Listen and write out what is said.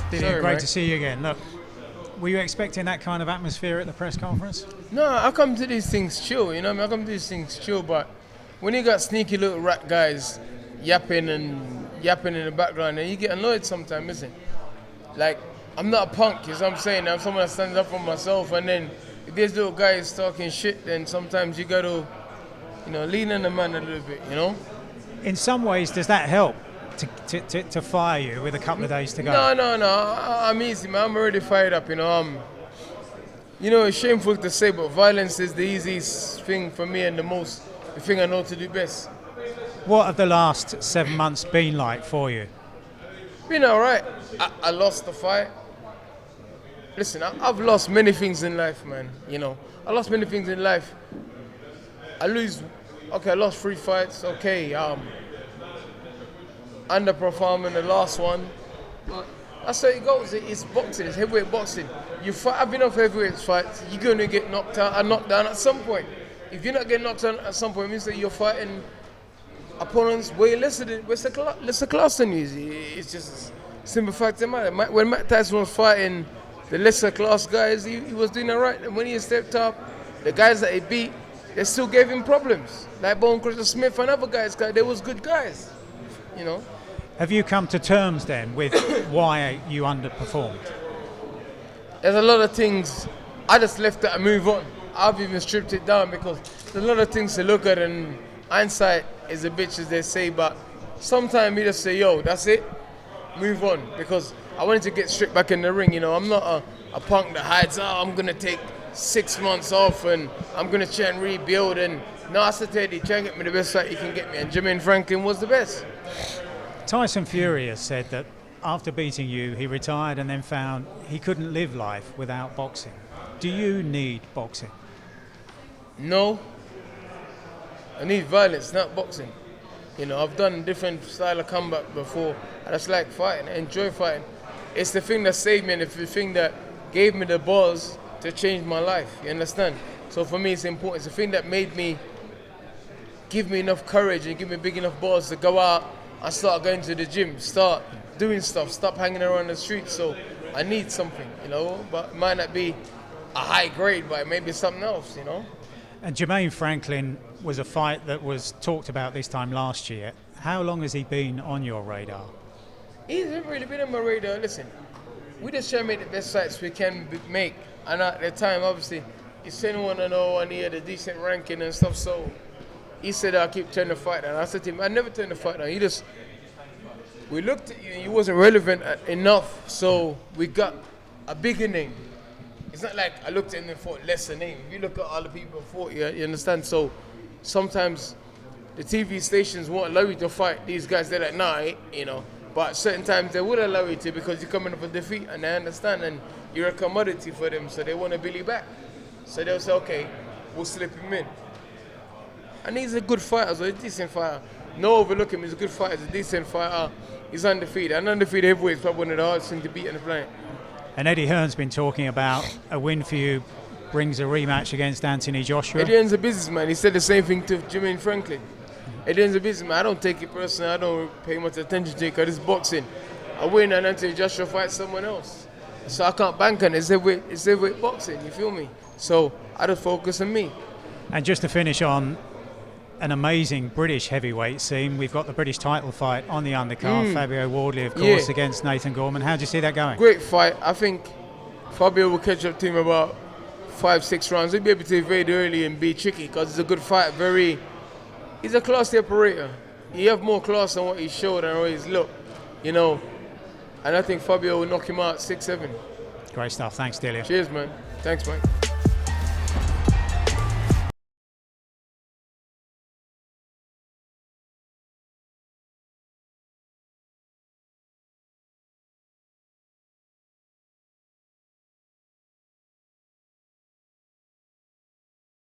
Dillian, great to see you again. Look, were you expecting that kind of atmosphere at the press conference? No, I come to these things chill, you know what I mean? I come to these things chill, but when you got sneaky little rat guys yapping in the background, then you get annoyed sometimes, isn't it? Like, I'm not a punk, you know what I'm saying? I'm someone that stands up for myself, and then if there's little guys talking shit, then sometimes you got to, lean on the man a little bit, you know? In some ways, does that help to fire you with a couple of days to go? No. I'm easy, man. I'm already fired up, it's shameful to say, but violence is the easiest thing for me and the thing I know to do best. What have the last 7 months been like for you? Been all right. I lost the fight. Listen, I've lost many things in life, man. I lost many things in life. I lost 3 fights. Okay, underperforming the last one. But that's how it goes. It's boxing. It's heavyweight boxing. I've been off heavyweight fights. You're gonna get knocked out and knocked down at some point. If you're not getting knocked down at some point, it means that you're fighting opponents way lesser class than you. It's just a simple fact of the matter. When Mike Tyson was fighting the lesser class guys, he was doing all right. And when he stepped up, the guys that he beat, they still gave him problems. Like Bone Crusher Smith and other guys, they was good guys, Have you come to terms then with why you underperformed? There's a lot of things. I just left it and move on. I've even stripped it down because there's a lot of things to look at, and hindsight is a bitch, as they say, but sometimes you just say, yo, that's it, move on, because I wanted to get straight back in the ring. I'm not a punk that hides, I'm going to take 6 months off and I'm going to try and rebuild, and no, I said, Teddy, try and get me the best fight you can get me, and Jermaine Franklin was the best. Tyson Fury has said that after beating you, he retired and then found he couldn't live life without boxing. Do you need boxing? No. I need violence, not boxing. I've done different style of combat before. I just like fighting. I enjoy fighting. It's the thing that saved me and it's the thing that gave me the balls to change my life. You understand? So for me, it's important. It's the thing that made me, give me enough courage and give me big enough balls to go out and start going to the gym, start doing stuff, stop hanging around the street. So I need something, but it might not be a high grade, but it may be something else, And Jermaine Franklin was a fight that was talked about this time last year. How long has he been on your radar? He's really been on my radar. Listen, we just try to make the best fights we can make. And at the time, obviously, he said 1-0 and he had a decent ranking and stuff. So he said, I'll keep turning the fight down. I said to him, I never turn the fight down. We looked at you and you wasn't relevant enough. So we got a bigger name. It's not like I looked at him and thought lesser name. If you look at all the people before you understand? So sometimes the TV stations won't allow you to fight these guys. They're like, nah, But certain times they would allow you to because you're coming up a defeat and they understand and you're a commodity for them. So they want to Billy back. So they'll say, okay, we'll slip him in. And he's a good fighter, so he's a decent fighter. No overlook him, he's a good fighter, he's a decent fighter. He's undefeated. And undefeated heavyweight is probably one of the hardest things to beat on the planet. And Eddie Hearn's been talking about a win for you brings a rematch against Anthony Joshua. Eddie Hearn's a businessman. He said the same thing to Jermaine Franklin. Eddie Hearn's a businessman. I don't take it personally. I don't pay much attention to it because it's boxing. I win and Anthony Joshua fights someone else. So I can't bank on it. It's heavyweight boxing, you feel me? So I just focus on me. And just to finish on an amazing British heavyweight scene, we've got the British title fight on the undercard. Fabio Wardley, of course, against Nathan Gorman. How do you see that going? Great fight. I think Fabio will catch up to him about 5-6 rounds. He'll be able to evade early and be tricky because he's a good fight. He's a classy operator. He have more class than what he showed and always looked, And I think Fabio will knock him out 6-7. Great stuff. Thanks, Dillian. Cheers, man. Thanks, mate.